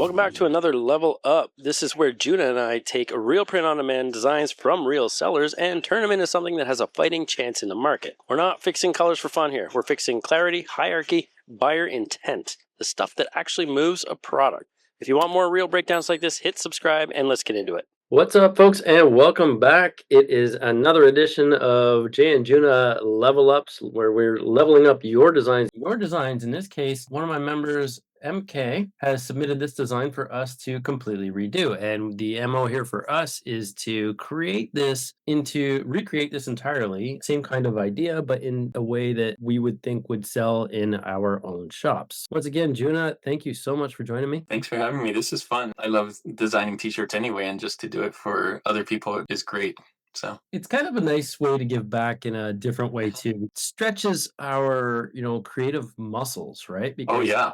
Welcome back to another Level Up. This is where Juna and I take real print-on-demand designs from real sellers and turn them into something that has a fighting chance in the market. We're not fixing colors for fun here. We're fixing clarity, hierarchy, buyer intent, the stuff that actually moves a product. If you want more real breakdowns like this, hit subscribe and let's get into it. What's up, folks, and welcome back. It is another edition of Jay and Juna Level Ups, where we're leveling up your designs. Your designs, in this case, one of my members, MK, has submitted this design for us to completely redo. And the MO here for us is to recreate this entirely, same kind of idea, but in a way that we would think would sell in our own shops. Once again, Juna, thank you so much for joining me. Thanks for having me. This is fun. I love designing t-shirts anyway, and just to do it for other people is great. So it's kind of a nice way to give back in a different way too. It stretches our, creative muscles, right? oh yeah.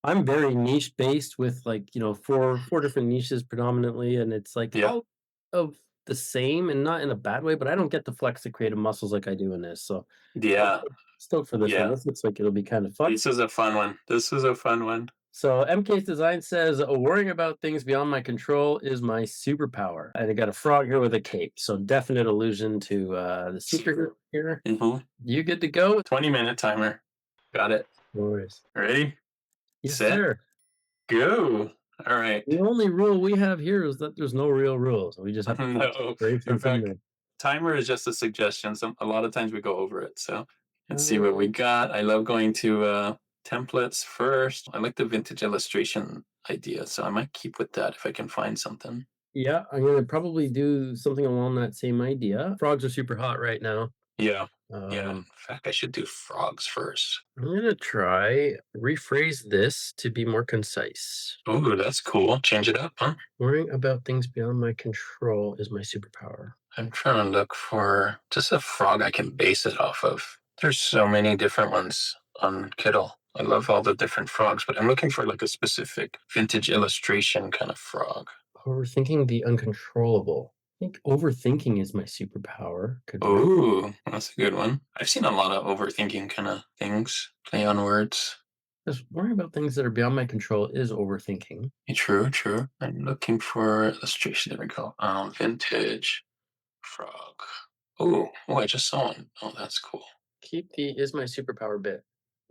I'm very niche based with four different niches predominantly, and it's like Yeah. all of the same and not in a bad way, but I don't get to flex the creative muscles like I do in this. So Yeah. stoked for this one. Yeah. This looks like it'll be kind of fun. This is a fun one. So MK's design says, worrying about things beyond my control is my superpower. And I got a frog here with a cape. So definite allusion to the superhero here. Mm-hmm. You good to go? 20-minute timer. Got it. No worries. Ready? Yes, Set. sir. Go. All right. The only rule we have here is that there's no real rules. We just have to No. In fact, timer is just a suggestion. A lot of times we go over it. So let's see what we got. I love going to templates first. I like the vintage illustration idea, so I might keep with that if I can find something. Yeah, I'm gonna probably do something along that same idea. Frogs are super hot right now. Yeah. In fact, I should do frogs first. I'm gonna try rephrase this to be more concise. Oh, that's cool. Change it up, huh? Worrying about things beyond my control is my superpower. I'm trying to look for just a frog I can base it off of. There's so many different ones on Kittl. I love all the different frogs, but I'm looking for like a specific vintage illustration kind of frog. Overthinking the uncontrollable. I think overthinking is my superpower. Oh, that's a good one. I've seen a lot of overthinking kind of things, play on words. Just worrying about things that are beyond my control is overthinking. True. I'm looking for illustration. There we go. Vintage frog. Oh, I just saw one. Oh, that's cool. Keep the is my superpower bit.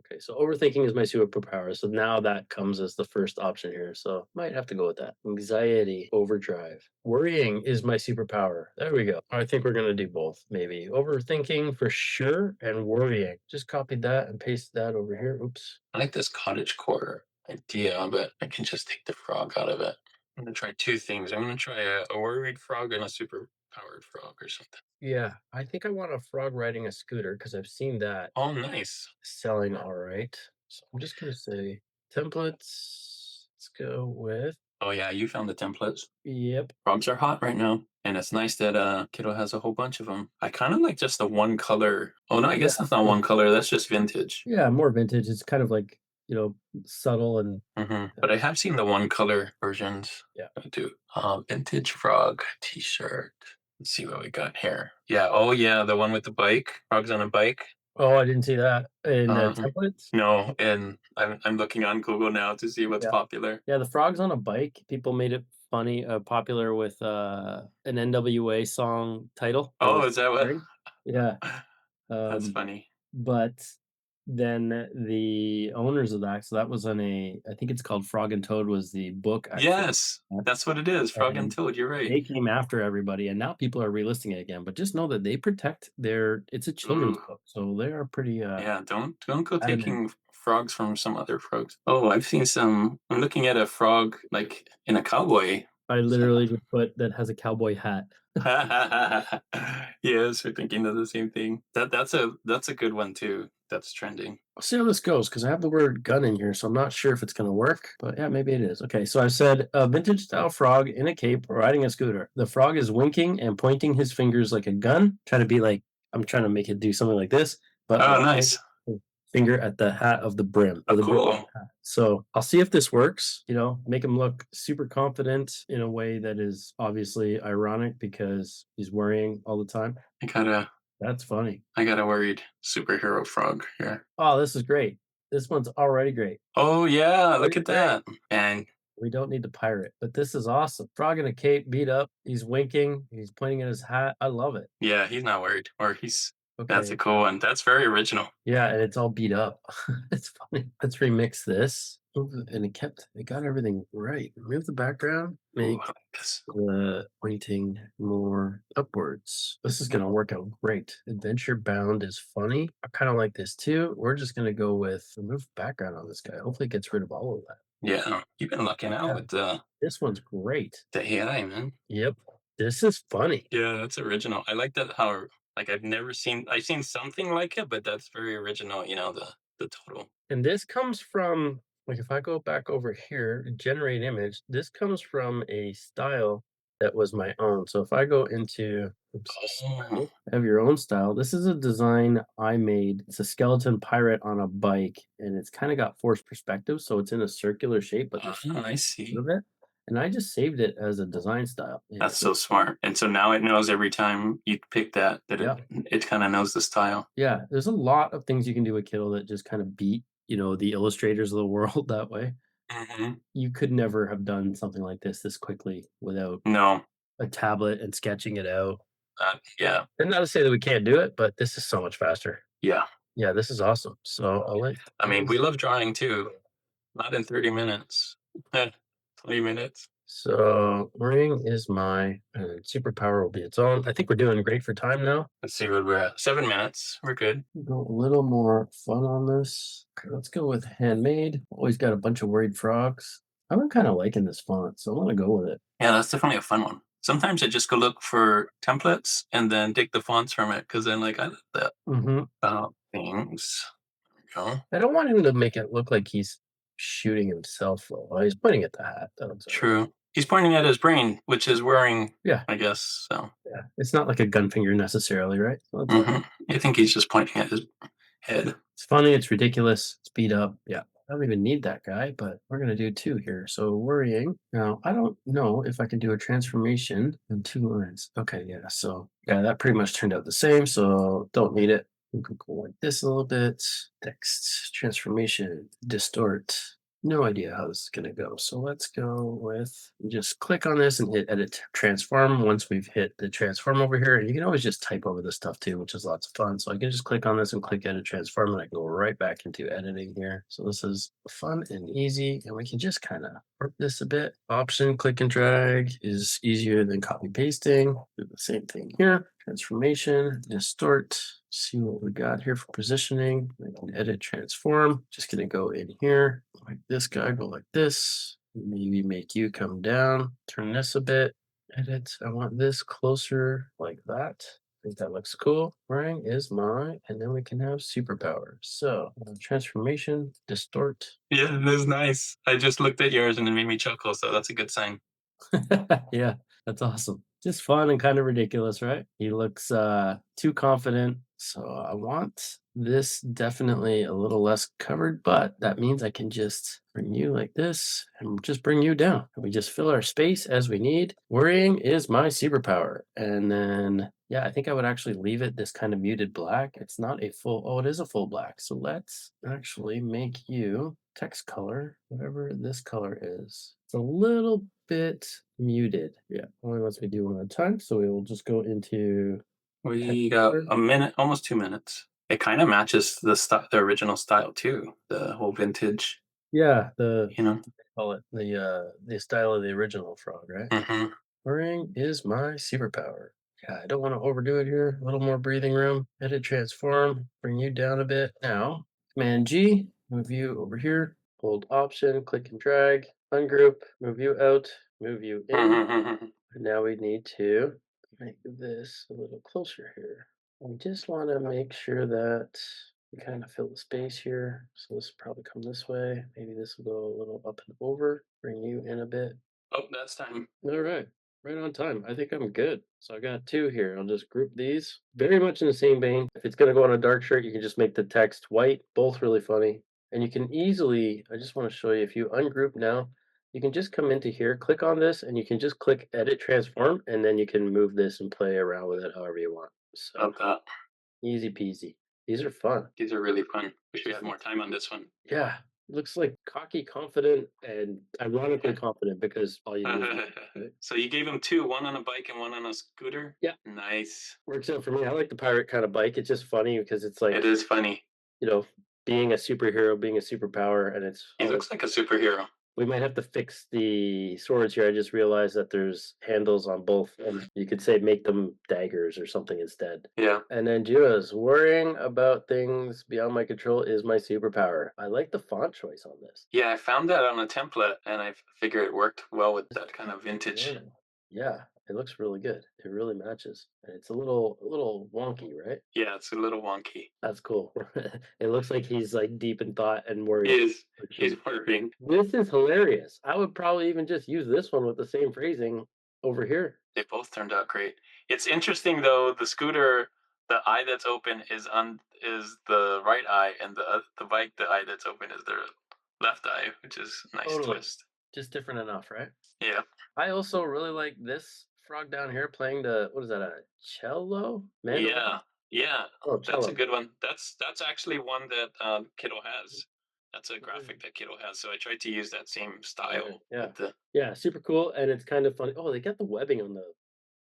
Okay, so overthinking is my superpower. So now that comes as the first option here. So might have to go with that. Anxiety, overdrive. Worrying is my superpower. There we go. I think we're going to do both, maybe. Overthinking for sure and worrying. Just copied that and pasted that over here. Oops. I like this cottagecore idea, but I can just take the frog out of it. I'm going to try two things. I'm going to try a worried frog and a super powered frog or something. Yeah, I think I want a frog riding a scooter because I've seen that. Oh, nice. Selling all right. So I'm just going to say templates. Let's go with. Oh, yeah, you found the templates. Yep. Frogs are hot right now. And it's nice that Kittl has a whole bunch of them. I kind of like just the one color. Oh, no, I guess that's not one color. That's just vintage. Yeah, more vintage. It's kind of like, subtle and. But I have seen the one color versions. Yeah. I do. Vintage frog t-shirt. Let's see what we got here. Yeah. Oh, yeah. The one with the bike. Frogs on a bike. Oh, I didn't see that in templates. No, and I'm looking on Google now to see what's popular. Yeah, the frogs on a bike. People made it funny, popular with an NWA song title. Oh, is that what? Yeah, that's funny. But then the owners of that, so that was on I think it's called Frog and Toad was the book. Actually. Yes, that's what it is, Frog and Toad, you're right. They came after everybody, and now people are relisting it again, but just know that they protect it's a children's book, so they are pretty... yeah, don't go taking frogs from some other frogs. Oh, I've seen some... I'm looking at a frog, like, in a cowboy. I literally just put that has a cowboy hat. Yes, we're thinking of the same thing. That's a good one too. That's trending. I'll see how this goes because I have the word gun in here, so I'm not sure if it's going to work. But yeah, maybe it is. Okay, so I said a vintage style frog in a cape riding a scooter. The frog is winking and pointing his fingers like a gun. Trying to be like I'm trying to make it do something like this. But nice. Finger at the hat of the brim. Oh, cool. So I'll see if this works, make him look super confident in a way that is obviously ironic because he's worrying all the time. That's funny. I got a worried superhero frog here. Oh, this is great. This one's already great. Oh, yeah. Look at that. And We don't need to pirate, but this is awesome. Frog in a cape, beat up. He's winking. He's pointing at his hat. I love it. Yeah, he's not worried, or he's that's a Okay. cool one. That's very original. Yeah, and it's all beat up. It's funny. Let's remix this. And it got everything right. Remove the background, Ooh, make I like this. the pointing more upwards. This is gonna work out great. Adventure bound is funny. I kind of like this too. We're just gonna go with remove background on this guy. Hopefully it gets rid of all of that. Yeah, you've been lucking out Yeah, with this one's great. the AI, man. Yep. This is funny. Yeah, that's original. I like that how like I've seen something like it, but that's very original, the total. And this comes from, like, if I go back over here, generate image, this comes from a style that was my own. So if I go into, oops, Oh, style, have your own style. This is a design I made. It's a skeleton pirate on a bike, and it's kind of got forced perspective. So it's in a circular shape, but there's I a see. little bit. And I just saved it as a design style. And That's so smart. And so now it knows every time you pick that yeah, it kind of knows the style. yeah, there's a lot of things you can do with Kittl that just kind of beat, the illustrators of the world that way. Hmm. You could never have done something like this quickly without No, a tablet and sketching it out. yeah, And not to say that we can't do it, but this is so much faster. yeah. Yeah, this is awesome. So I'll let I mean, we these. love drawing too. Not in 30 minutes. 20 minutes. So ring is my superpower will be its own. I think we're doing great for time now. Let's see what we're at. 7 minutes. We're good. Go a little more fun on this. Okay, let's go with handmade. Always got a bunch of worried frogs. I'm kind of liking this font, so I'm gonna go with it. Yeah, that's definitely a fun one. Sometimes I just go look for templates and then take the fonts from it because then, like, I love that Hmm. about things. There we go. I don't want him to make it look like he's shooting himself. Though. Oh, he's pointing at the hat. That's all right. True. He's pointing at his brain, which is worrying, Yeah, I guess. So, yeah. It's not like a gun finger necessarily, right? So I think he's just pointing at his head. it's funny. It's ridiculous. It's beat up. Yeah. I don't even need that guy, but we're gonna do two here. So worrying. Now I don't know if I can do a transformation in 2 lines. Okay, yeah. So yeah, that pretty much turned out the same. So don't need it. We can go like this a little bit. Text transformation, distort. No idea how this is gonna go. So let's go with just click on this and hit edit transform once we've hit the transform over here. And you can always just type over this stuff too, which is lots of fun. So I can just click on this and click edit transform and I can go right back into editing here. So this is fun and easy. And we can just kind of work this a bit. Option click and drag is easier than copy pasting. Do the same thing here. Transformation, distort, see what we got here for positioning. I can edit transform. Just gonna go in here like this guy, go like this. Maybe make you come down, turn this a bit, edit. I want this closer like that. I think that looks cool. Ring is mine, and then we can have superpower. So transformation, distort. Yeah, that's nice. I just looked at yours and it made me chuckle, so that's a good sign. Yeah, that's awesome. Just fun and kind of ridiculous, right? He looks too confident. So I want this definitely a little less covered, but that means I can just bring you like this and just bring you down. And we just fill our space as we need. Worrying is my superpower. And then yeah, I think I would actually leave it this kind of muted black. It's not a full, oh, it is a full black. So let's actually make you text color, whatever this color is. It's a little bit muted. Yeah, only lets me do one at a time. So we will just go into text We got color. a minute, almost 2 minutes. It kind of matches the original style too. The whole vintage, Yeah, you know. call it the style of the original frog, right? Hmm. Ring is my superpower. Yeah, I don't want to overdo it here. A little more breathing room. Edit transform. Bring you down a bit. Now, Command G, move you over here. Hold Option, click and drag. Ungroup, move you out, move you in. And now we need to make this a little closer here. We just want to make sure that we kind of fill the space here. So this will probably come this way. Maybe this will go a little up and over. Bring you in a bit. Oh, that's time. All right. Right on time. I think I'm good. So I got two here. I'll just group these very much in the same vein. If it's going to go on a dark shirt, you can just make the text white. Both really funny. And you can easily, I just want to show you, if you ungroup now, you can just come into here, click on this, and you can just click edit transform, and then you can move this and play around with it however you want. So Love that. easy peasy. These are fun. These are really fun. Wish we had more time on this one. Yeah. Looks like cocky, confident, and ironically confident because all you do is right? So you gave him two, one on a bike and one on a scooter? Yeah, Nice. works out for me. I like the pirate kind of bike. It's just funny because it's like, It is funny. you know, being a superhero, being a superpower, and it's He all like looks like a superhero. we might have to fix the swords here. I just realized that there's handles on both, and you could say make them daggers or something instead. Yeah. And then Judas, worrying about things beyond my control is my superpower. I like the font choice on this. Yeah, I found that on a template and I figure it worked well with Just that kind of vintage. learning. Yeah, it looks really good. It really matches. And it's a little wonky, right? Yeah, it's a little wonky. That's cool. It looks like he's like deep in thought and worried. He's worrying. This is hilarious. I would probably even just use this one with the same phrasing over here. They both turned out great. It's interesting though, the scooter, the eye that's open is the right eye, and the bike, the eye that's open is the left eye, which is a nice Totally. twist. Just different enough, right? Yeah. I also really like this frog down here playing the what is that, a cello? Mandolin? Yeah. Yeah. Oh, That's a cello. good one. That's actually one that Kittl has. That's a Mm. graphic that Kittl has. So I tried to use that same Right, style yeah. with the Yeah, super cool, and it's kind of funny. Oh, they got the webbing on the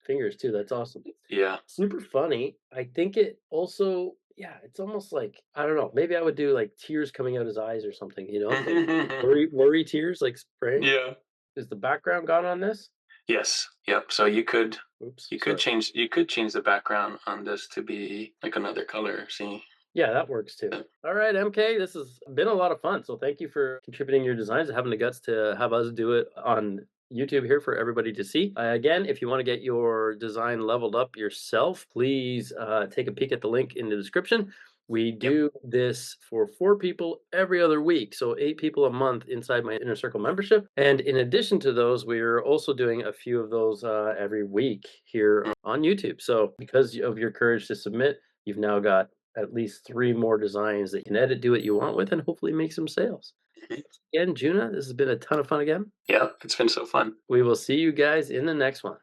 fingers too, that's awesome. yeah. Super funny. I think it also yeah, it's almost like I don't know, maybe I would do, like, tears coming out his eyes or something, like worry tears, like, spraying. yeah. Is the background gone on this? Yes. Yep. So Oops, you could sorry. change the background on this to be like another color. See? Yeah, that works too. Uh, All right, MK, this has been a lot of fun. So thank you for contributing your designs and having the guts to have us do it on YouTube here for everybody to see. Again, if you want to get your design leveled up yourself, please take a peek at the link in the description. We Yep. do this for 4 people every other week, so 8 people a month inside my Inner Circle membership. And in addition to those, we're also doing a few of those every week here on YouTube. So because of your courage to submit, you've now got at least 3 more designs that you can edit, do what you want with, and hopefully make some sales. Mhm. Again, Juna, this has been a ton of fun again. Yeah. It's been so fun. We will see you guys in the next one.